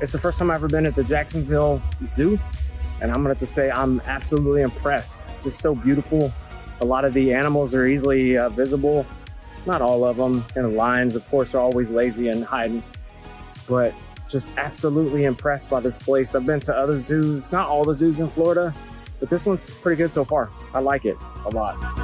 It's the first time I've ever been at the Jacksonville Zoo, and I'm gonna have to say I'm absolutely impressed. It's just so beautiful. A lot of the animals are easily visible. Not all of them. And the lions, of course, are always lazy and hiding. But just absolutely impressed by this place. I've been to other zoos, not all the zoos in Florida, but this one's pretty good so far. I like it a lot.